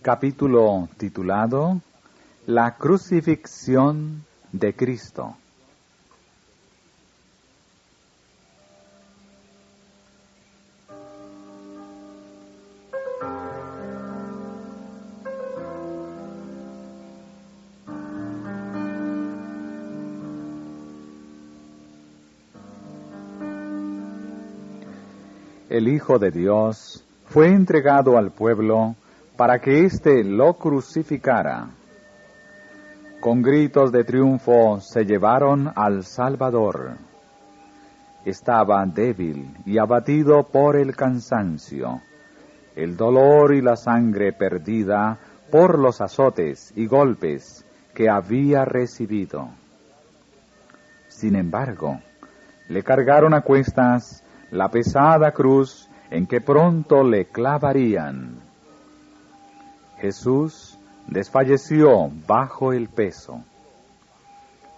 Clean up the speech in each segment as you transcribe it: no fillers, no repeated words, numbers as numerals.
Capítulo titulado La crucifixión de Cristo. El Hijo de Dios fue entregado al pueblo para que éste lo crucificara. Con gritos de triunfo se llevaron al Salvador. Estaba débil y abatido por el cansancio, el dolor y la sangre perdida por los azotes y golpes que había recibido. Sin embargo, le cargaron a cuestas la pesada cruz en que pronto le clavarían. Jesús desfalleció bajo el peso.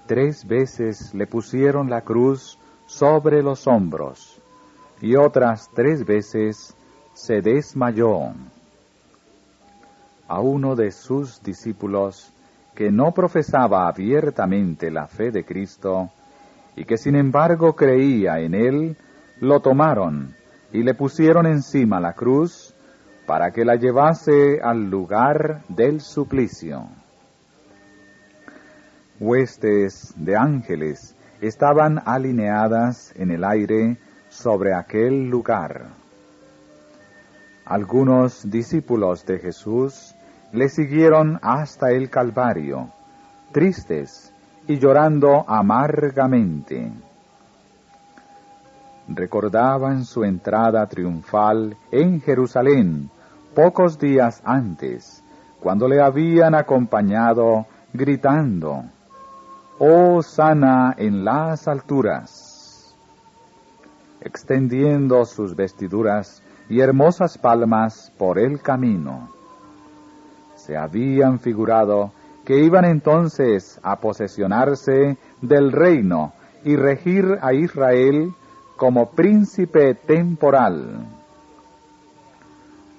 3 veces le pusieron la cruz sobre los hombros, y otras 3 veces se desmayó. A uno de sus discípulos, que no profesaba abiertamente la fe de Cristo, y que sin embargo creía en él, lo tomaron y le pusieron encima la cruz para que la llevase al lugar del suplicio. Huestes de ángeles estaban alineadas en el aire sobre aquel lugar. Algunos discípulos de Jesús le siguieron hasta el Calvario, tristes y llorando amargamente. Recordaban su entrada triunfal en Jerusalén pocos días antes, cuando le habían acompañado gritando: «Hosana en las alturas», extendiendo sus vestiduras y hermosas palmas por el camino. Se habían figurado que iban entonces a posesionarse del reino y regir a Israel como príncipe temporal.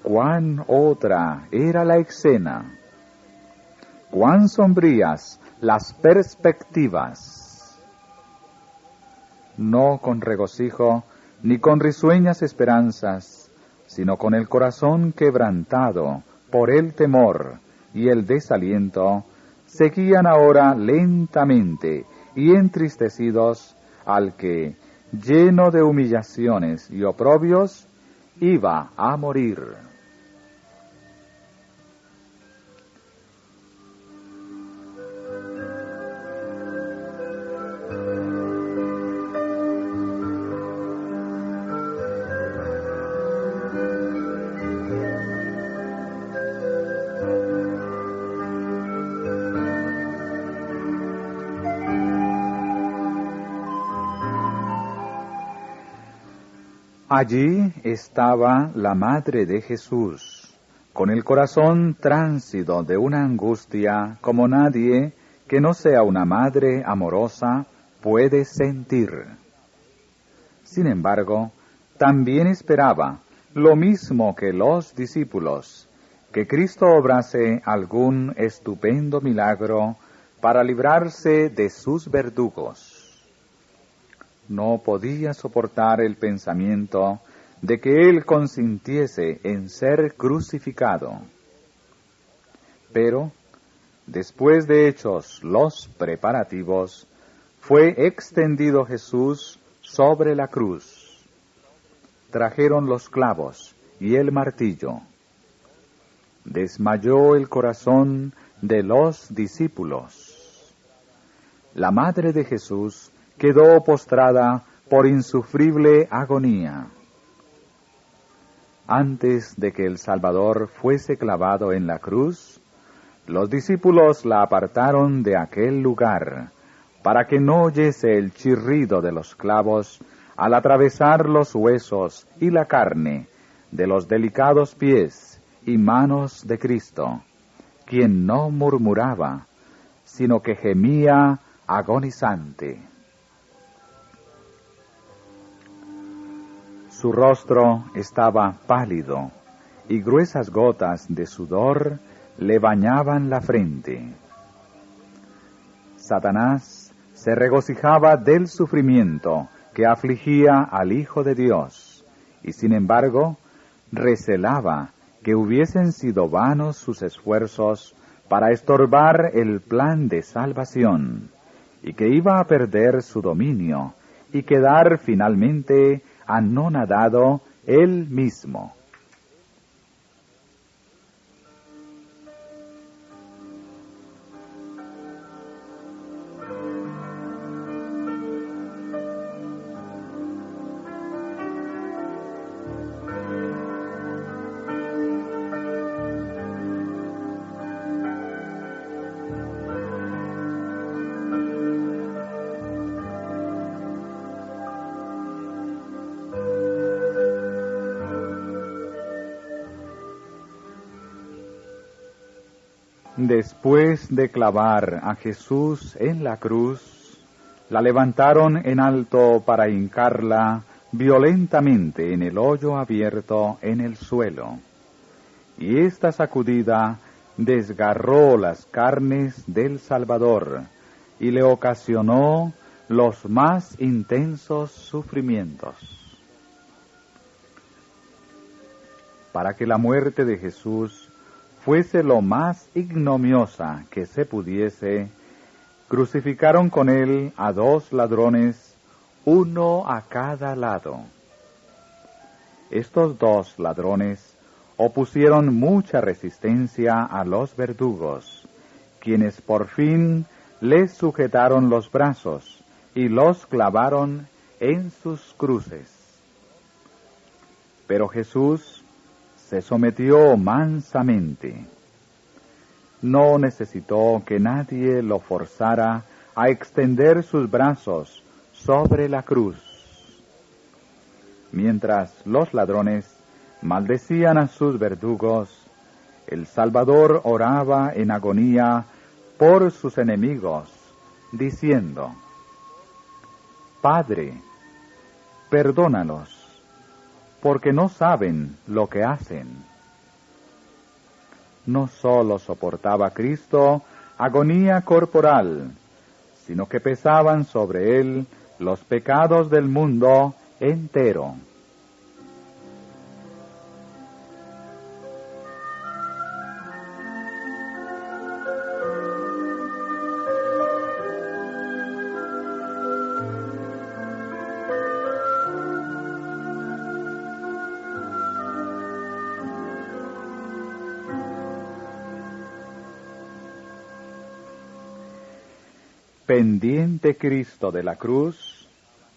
Cuán otra era la escena, cuán sombrías las perspectivas. No con regocijo ni con risueñas esperanzas, sino con el corazón quebrantado por el temor y el desaliento, seguían ahora lentamente y entristecidos al que, lleno de humillaciones y oprobios, iba a morir. Allí estaba la madre de Jesús, con el corazón tránsido de una angustia como nadie que no sea una madre amorosa puede sentir. Sin embargo, también esperaba, lo mismo que los discípulos, que Cristo obrase algún estupendo milagro para librarse de sus verdugos. No podía soportar el pensamiento de que él consintiese en ser crucificado. Pero, después de hechos los preparativos, fue extendido Jesús sobre la cruz. Trajeron los clavos y el martillo. Desmayó el corazón de los discípulos. La madre de Jesús quedó postrada por insufrible agonía. Antes de que el Salvador fuese clavado en la cruz, los discípulos la apartaron de aquel lugar, para que no oyese el chirrido de los clavos al atravesar los huesos y la carne de los delicados pies y manos de Cristo, quien no murmuraba, sino que gemía agonizante. Su rostro estaba pálido, y gruesas gotas de sudor le bañaban la frente. Satanás se regocijaba del sufrimiento que afligía al Hijo de Dios, y sin embargo recelaba que hubiesen sido vanos sus esfuerzos para estorbar el plan de salvación, y que iba a perder su dominio y quedar finalmente anonadado él mismo. Después de clavar a Jesús en la cruz, la levantaron en alto para hincarla violentamente en el hoyo abierto en el suelo. Y esta sacudida desgarró las carnes del Salvador y le ocasionó los más intensos sufrimientos. Para que la muerte de Jesús fuese lo más ignominiosa que se pudiese, crucificaron con él a 2 ladrones, uno a cada lado. Estos 2 ladrones opusieron mucha resistencia a los verdugos, quienes por fin les sujetaron los brazos y los clavaron en sus cruces. Pero Jesús se sometió mansamente. No necesitó que nadie lo forzara a extender sus brazos sobre la cruz. Mientras los ladrones maldecían a sus verdugos, el Salvador oraba en agonía por sus enemigos, diciendo: Padre, perdónalos, porque no saben lo que hacen. No solo soportaba Cristo agonía corporal, sino que pesaban sobre él los pecados del mundo entero. Pendiente Cristo de la cruz,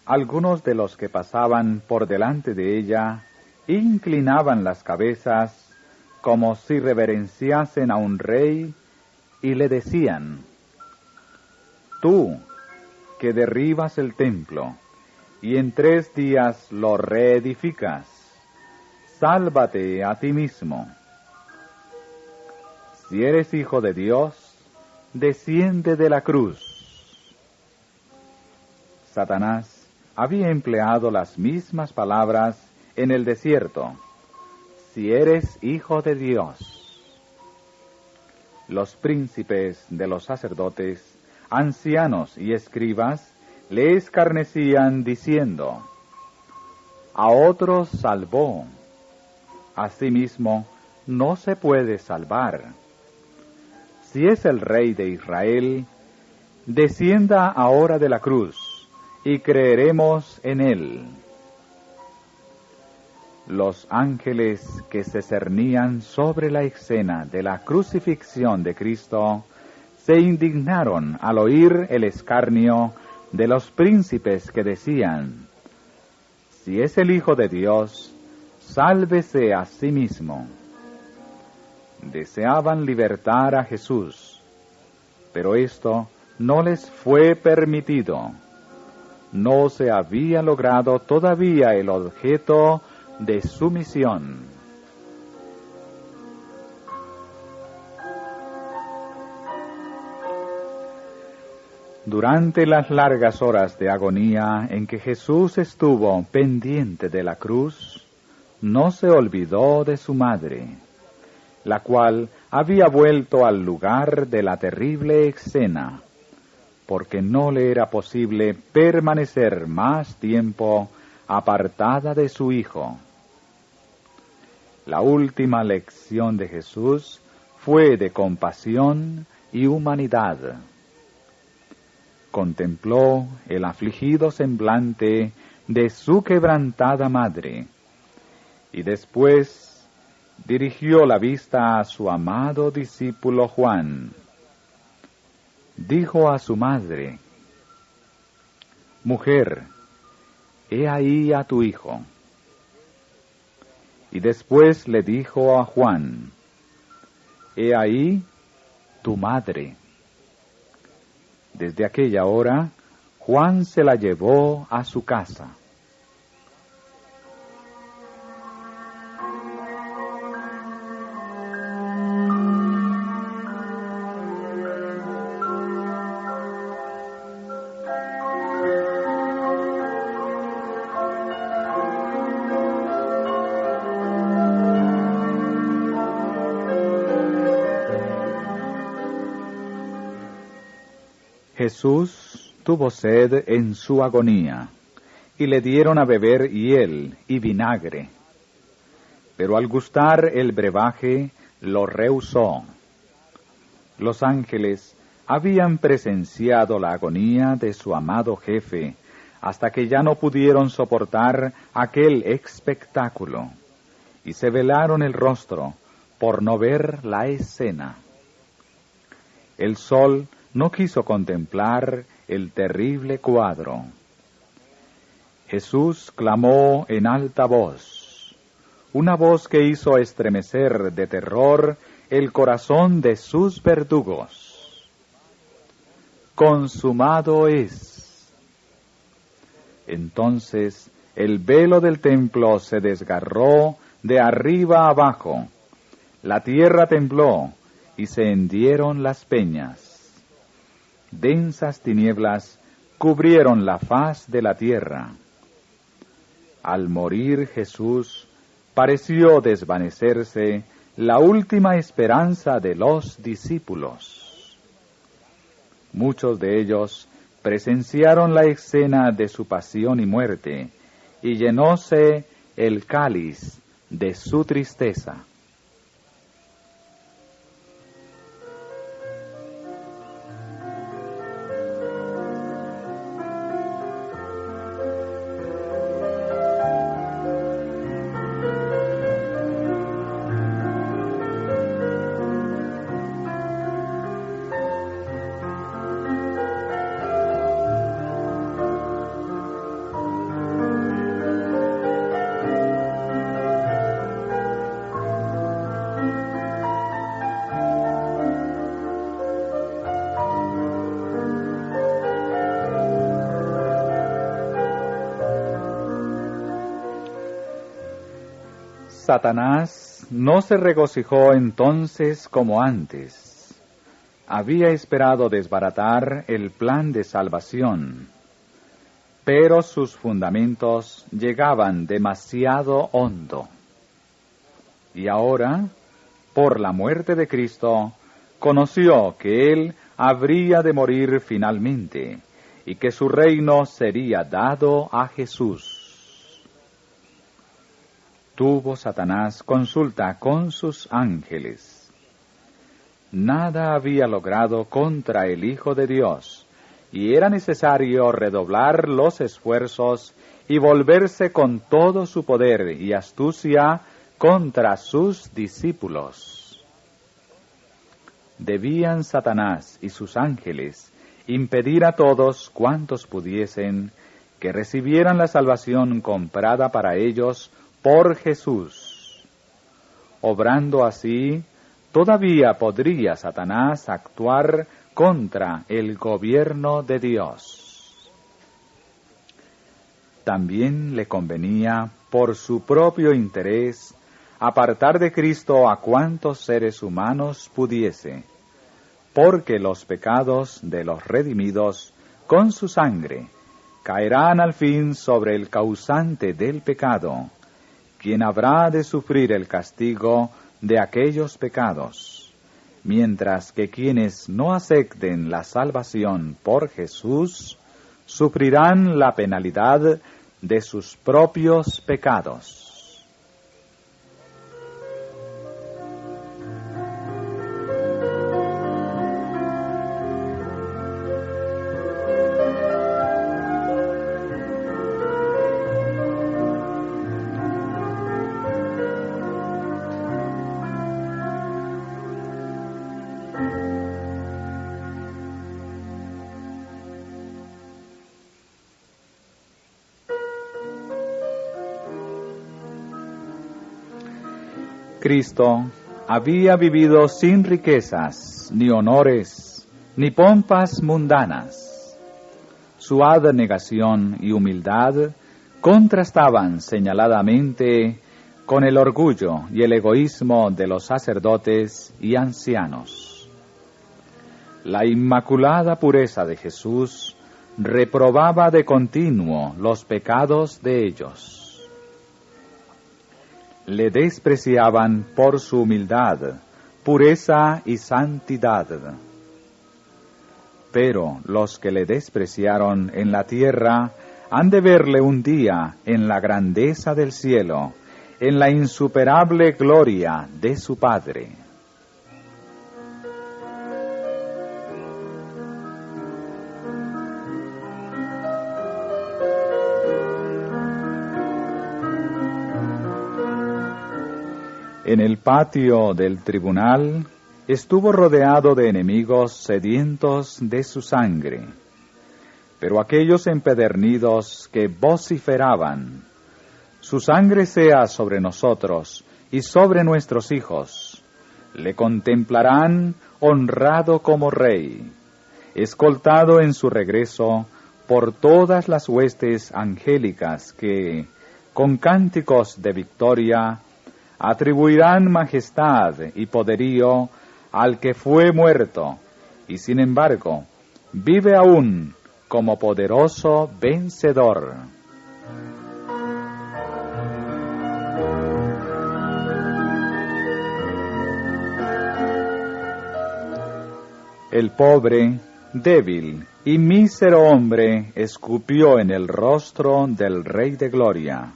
algunos de los que pasaban por delante de ella inclinaban las cabezas como si reverenciasen a un rey y le decían: Tú, que derribas el templo y en 3 días lo reedificas, sálvate a ti mismo. Si eres hijo de Dios, desciende de la cruz. Satanás había empleado las mismas palabras en el desierto: si eres hijo de Dios. Los príncipes de los sacerdotes, ancianos y escribas le escarnecían diciendo: a otros salvó, a sí mismo no se puede salvar. Si es el Rey de Israel, descienda ahora de la cruz y creeremos en él. Los ángeles que se cernían sobre la escena de la crucifixión de Cristo se indignaron al oír el escarnio de los príncipes que decían: si es el Hijo de Dios, sálvese a sí mismo. Deseaban libertar a Jesús, pero esto no les fue permitido. No se había logrado todavía el objeto de su misión. Durante las largas horas de agonía en que Jesús estuvo pendiente de la cruz, no se olvidó de su madre. la cual había vuelto al lugar de la terrible escena, porque no le era posible permanecer más tiempo apartada de su Hijo. La última lección de Jesús fue de compasión y humanidad. Contempló el afligido semblante de su quebrantada madre, y después dirigió la vista a su amado discípulo Juan. Dijo a su madre: «Mujer, he ahí a tu hijo». Y después le dijo a Juan: «He ahí tu madre». Desde aquella hora, Juan se la llevó a su casa. Jesús tuvo sed en su agonía, y le dieron a beber hiel y vinagre. Pero al gustar el brebaje, lo rehusó. Los ángeles habían presenciado la agonía de su amado jefe, hasta que ya no pudieron soportar aquel espectáculo, y se velaron el rostro por no ver la escena. El sol no quiso contemplar el terrible cuadro. Jesús clamó en alta voz, una voz que hizo estremecer de terror el corazón de sus verdugos: «Consumado es». Entonces el velo del templo se desgarró de arriba abajo, la tierra tembló y se hendieron las peñas. Densas tinieblas cubrieron la faz de la tierra. Al morir Jesús, pareció desvanecerse la última esperanza de los discípulos. Muchos de ellos presenciaron la escena de su pasión y muerte, y llenóse el cáliz de su tristeza. Satanás no se regocijó entonces como antes. Había esperado desbaratar el plan de salvación, pero sus fundamentos llegaban demasiado hondo. Y ahora, por la muerte de Cristo, conoció que Él habría de morir finalmente, y que su reino sería dado a Jesús. Tuvo Satanás consulta con sus ángeles. Nada había logrado contra el Hijo de Dios, y era necesario redoblar los esfuerzos y volverse con todo su poder y astucia contra sus discípulos. Debían Satanás y sus ángeles impedir a todos cuantos pudiesen que recibieran la salvación comprada para ellos por Jesús. Obrando así, todavía podría Satanás actuar contra el gobierno de Dios. También le convenía, por su propio interés, apartar de Cristo a cuantos seres humanos pudiese, porque los pecados de los redimidos con su sangre caerán al fin sobre el causante del pecado, quien habrá de sufrir el castigo de aquellos pecados, mientras que quienes no acepten la salvación por Jesús sufrirán la penalidad de sus propios pecados. Cristo había vivido sin riquezas, ni honores, ni pompas mundanas. Su abnegación y humildad contrastaban señaladamente con el orgullo y el egoísmo de los sacerdotes y ancianos. La inmaculada pureza de Jesús reprobaba de continuo los pecados de ellos. Le despreciaban por su humildad, pureza y santidad. Pero los que le despreciaron en la tierra han de verle un día en la grandeza del cielo, en la insuperable gloria de su Padre. En el patio del tribunal estuvo rodeado de enemigos sedientos de su sangre, pero aquellos empedernidos que vociferaban: «Su sangre sea sobre nosotros y sobre nuestros hijos», le contemplarán honrado como rey, escoltado en su regreso por todas las huestes angélicas que, con cánticos de victoria, atribuirán majestad y poderío al que fue muerto, y sin embargo, vive aún como poderoso vencedor. El pobre, débil y mísero hombre escupió en el rostro del Rey de Gloria,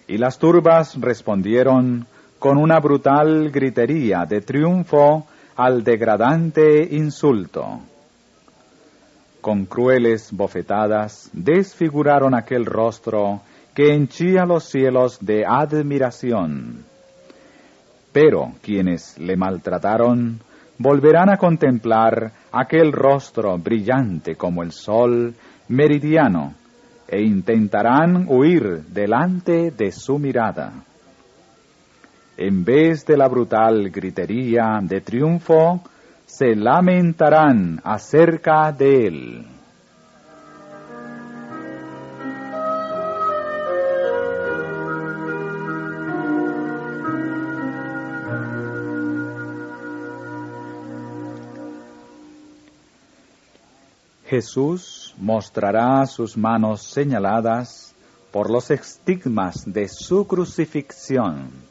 y las turbas respondieron con una brutal gritería de triunfo al degradante insulto. Con crueles bofetadas desfiguraron aquel rostro que henchía los cielos de admiración. Pero quienes le maltrataron volverán a contemplar aquel rostro brillante como el sol meridiano e intentarán huir delante de su mirada. En vez de la brutal gritería de triunfo, se lamentarán acerca de él. Jesús mostrará sus manos señaladas por los estigmas de su crucifixión.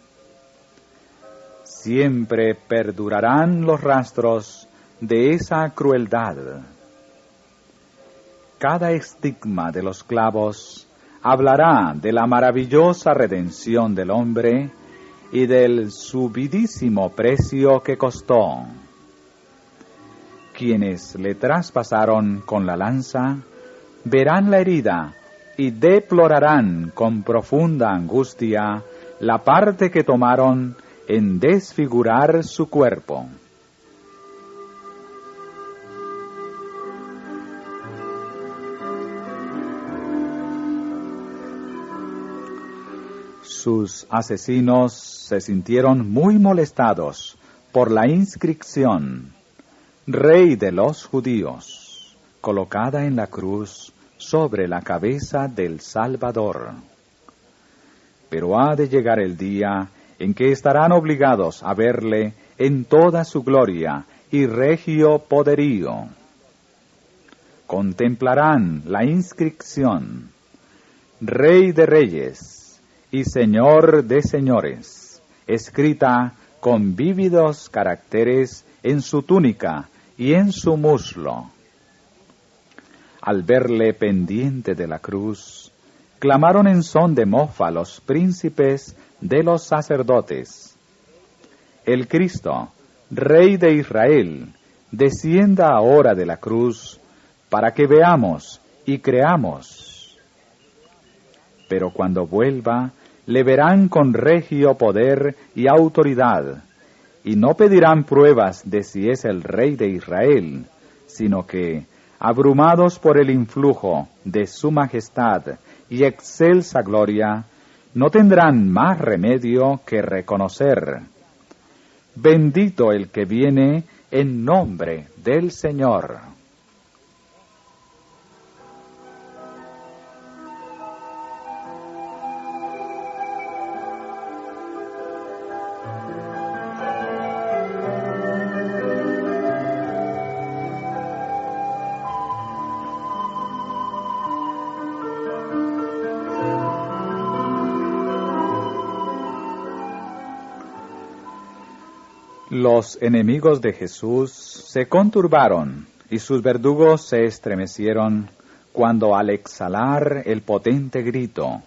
Siempre perdurarán los rastros de esa crueldad. Cada estigma de los clavos hablará de la maravillosa redención del hombre y del subidísimo precio que costó. Quienes le traspasaron con la lanza verán la herida y deplorarán con profunda angustia la parte que tomaron en desfigurar su cuerpo. Sus asesinos se sintieron muy molestados por la inscripción «Rey de los judíos», colocada en la cruz sobre la cabeza del Salvador. Pero ha de llegar el día en que estarán obligados a verle en toda su gloria y regio poderío. Contemplarán la inscripción «Rey de reyes y Señor de señores», escrita con vívidos caracteres en su túnica y en su muslo. Al verle pendiente de la cruz, clamaron en son de mofa los príncipes de los sacerdotes: el Cristo, Rey de Israel, descienda ahora de la cruz, para que veamos y creamos. Pero cuando vuelva, le verán con regio poder y autoridad, y no pedirán pruebas de si es el Rey de Israel, sino que, abrumados por el influjo de su majestad y excelsa gloria, no tendrán más remedio que reconocer: bendito el que viene en nombre del Señor. Los enemigos de Jesús se conturbaron y sus verdugos se estremecieron cuando, al exhalar el potente grito: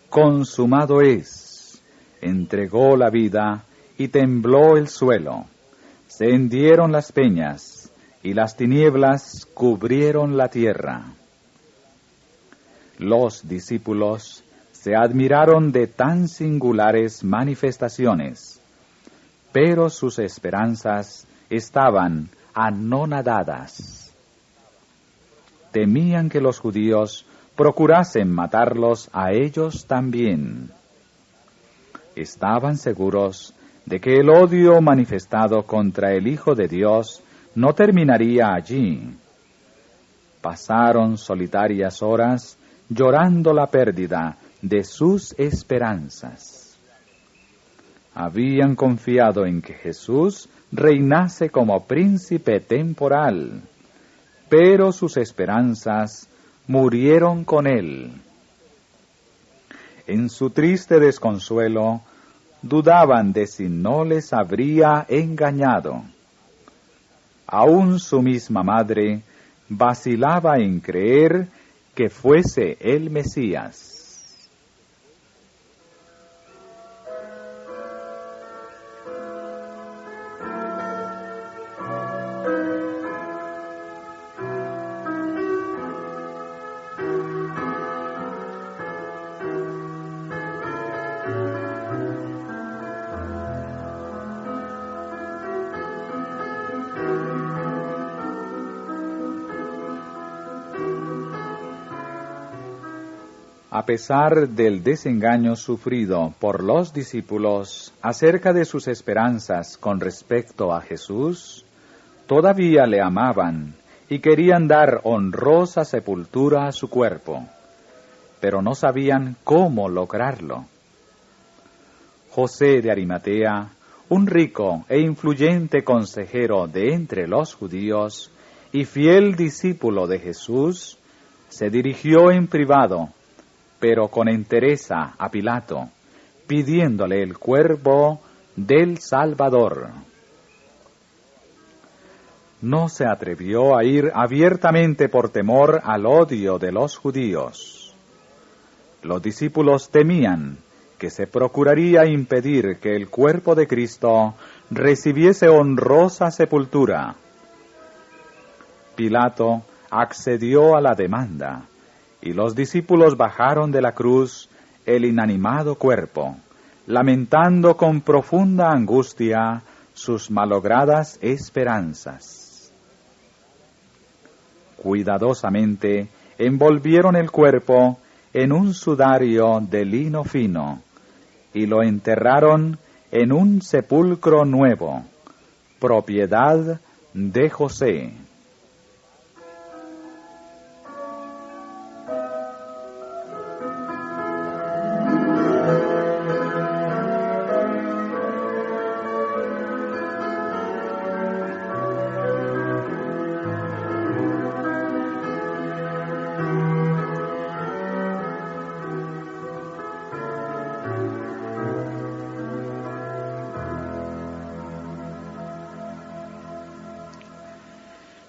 «Consumado es», entregó la vida y tembló el suelo. Se hendieron las peñas y las tinieblas cubrieron la tierra. Los discípulos se admiraron de tan singulares manifestaciones, pero sus esperanzas estaban anonadadas. Temían que los judíos procurasen matarlos a ellos también. Estaban seguros de que el odio manifestado contra el Hijo de Dios no terminaría allí. Pasaron solitarias horas llorando la pérdida de sus esperanzas. Habían confiado en que Jesús reinase como príncipe temporal, pero sus esperanzas murieron con él. En su triste desconsuelo, dudaban de si no les habría engañado. Aún su misma madre vacilaba en creer que fuese el Mesías. A pesar del desengaño sufrido por los discípulos acerca de sus esperanzas con respecto a Jesús, todavía le amaban y querían dar honrosa sepultura a su cuerpo, pero no sabían cómo lograrlo. José de Arimatea, un rico e influyente consejero de entre los judíos y fiel discípulo de Jesús, se dirigió en privado, pero con entereza, a Pilato, pidiéndole el cuerpo del Salvador. No se atrevió a ir abiertamente por temor al odio de los judíos. Los discípulos temían que se procuraría impedir que el cuerpo de Cristo recibiese honrosa sepultura. Pilato accedió a la demanda, y los discípulos bajaron de la cruz el inanimado cuerpo, lamentando con profunda angustia sus malogradas esperanzas. Cuidadosamente envolvieron el cuerpo en un sudario de lino fino y lo enterraron en un sepulcro nuevo, propiedad de José.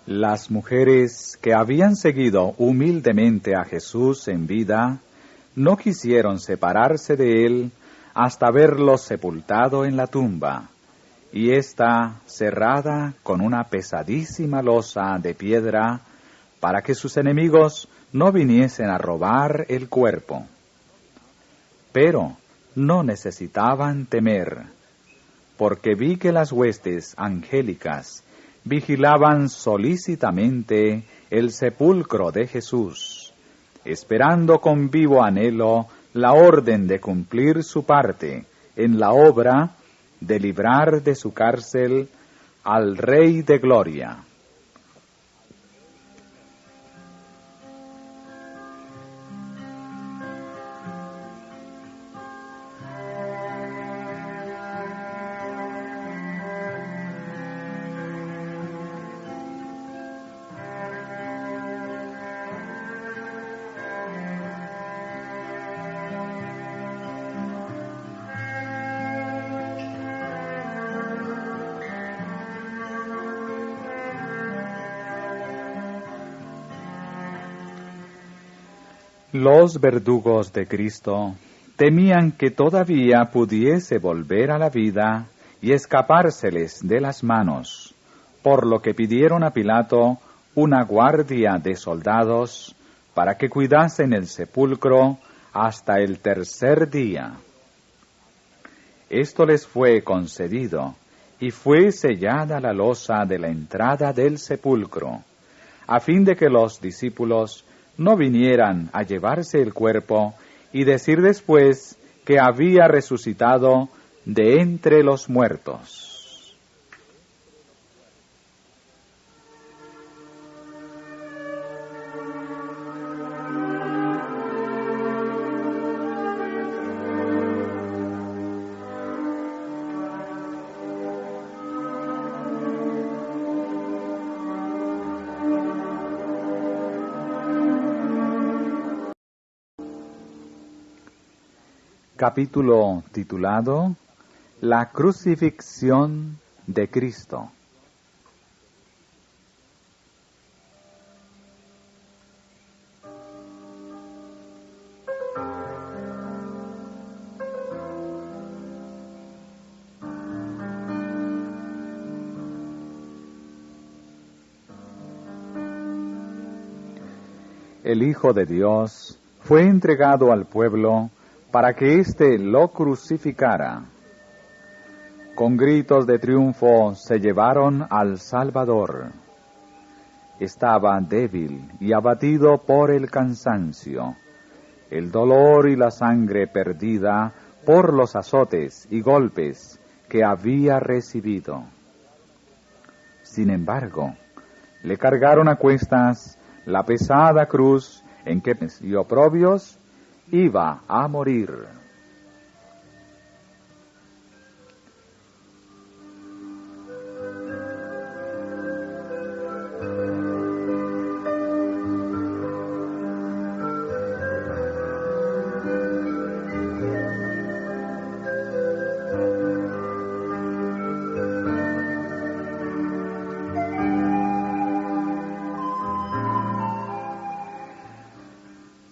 Las mujeres que habían seguido humildemente a Jesús en vida no quisieron separarse de él hasta verlo sepultado en la tumba, y ésta cerrada con una pesadísima losa de piedra para que sus enemigos no viniesen a robar el cuerpo. Pero no necesitaban temer, porque vi que las huestes angélicas vigilaban solícitamente el sepulcro de Jesús, esperando con vivo anhelo la orden de cumplir su parte en la obra de librar de su cárcel al Rey de Gloria. Los verdugos de Cristo temían que todavía pudiese volver a la vida y escapárseles de las manos, por lo que pidieron a Pilato una guardia de soldados para que cuidasen el sepulcro hasta el tercer día. Esto les fue concedido, y fue sellada la losa de la entrada del sepulcro, a fin de que los discípulos no vinieran a llevarse el cuerpo y decir después que había resucitado de entre los muertos. Capítulo titulado La crucifixión de Cristo. El Hijo de Dios fue entregado al pueblo para que éste lo crucificara. Con gritos de triunfo se llevaron al Salvador. Estaba débil y abatido por el cansancio, el dolor y la sangre perdida por los azotes y golpes que había recibido. Sin embargo, le cargaron a cuestas la pesada cruz en que y oprobios iba a morir.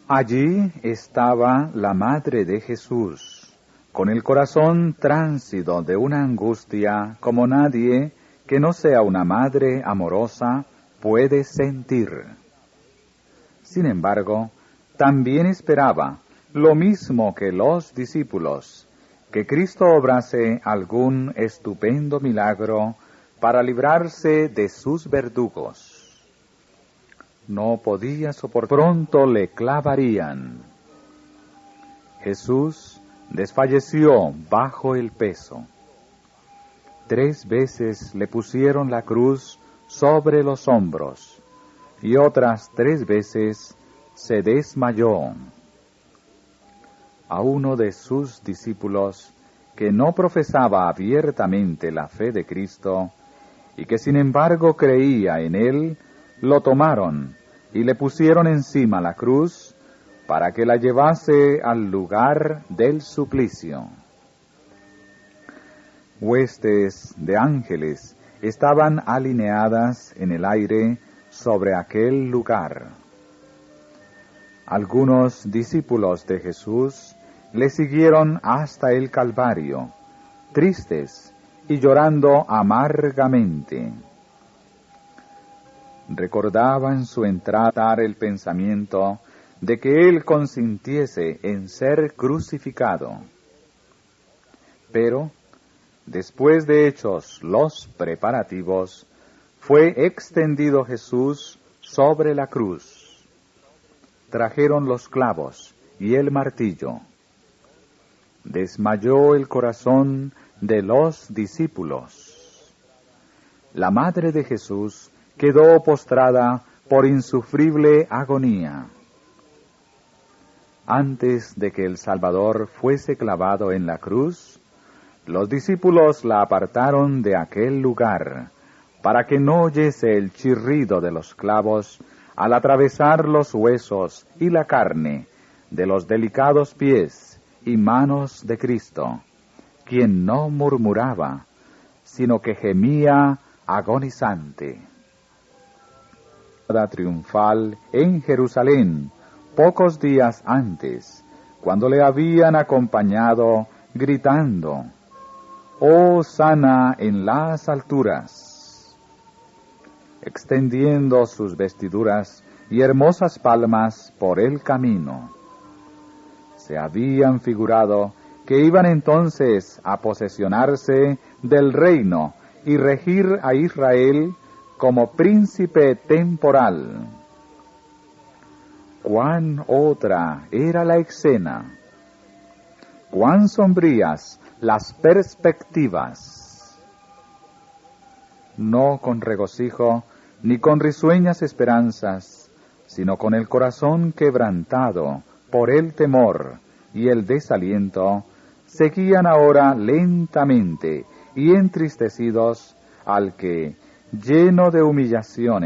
Allí estaba la madre de Jesús, con el corazón tránsido de una angustia como nadie que no sea una madre amorosa puede sentir. Sin embargo, también esperaba, lo mismo que los discípulos, que Cristo obrase algún estupendo milagro para librarse de sus verdugos. No podía soportar, pronto le clavarían. Jesús desfalleció bajo el peso. 3 veces le pusieron la cruz sobre los hombros, y otras 3 veces se desmayó. A uno de sus discípulos, que no profesaba abiertamente la fe de Cristo, y que sin embargo creía en él, lo tomaron y le pusieron encima la cruz para que la llevase al lugar del suplicio. Huestes de ángeles estaban alineadas en el aire sobre aquel lugar. Algunos discípulos de Jesús le siguieron hasta el Calvario, tristes y llorando amargamente. Recordaban su entrada el pensamiento de que él consintiese en ser crucificado. Pero, después de hechos los preparativos, fue extendido Jesús sobre la cruz. Trajeron los clavos y el martillo. Desmayó el corazón de los discípulos. La madre de Jesús quedó postrada por insufrible agonía. Antes de que el Salvador fuese clavado en la cruz, los discípulos la apartaron de aquel lugar, para que no oyese el chirrido de los clavos al atravesar los huesos y la carne de los delicados pies y manos de Cristo, quien no murmuraba, sino que gemía agonizante. Triunfal en Jerusalén, pocos días antes, cuando le habían acompañado gritando: «Hosana en las alturas», extendiendo sus vestiduras y hermosas palmas por el camino. Se habían figurado que iban entonces a posesionarse del reino y regir a Israel como príncipe temporal. Cuán otra era la escena, cuán sombrías las perspectivas. No con regocijo ni con risueñas esperanzas, sino con el corazón quebrantado por el temor y el desaliento, seguían ahora lentamente y entristecidos al que, lleno de humillaciones,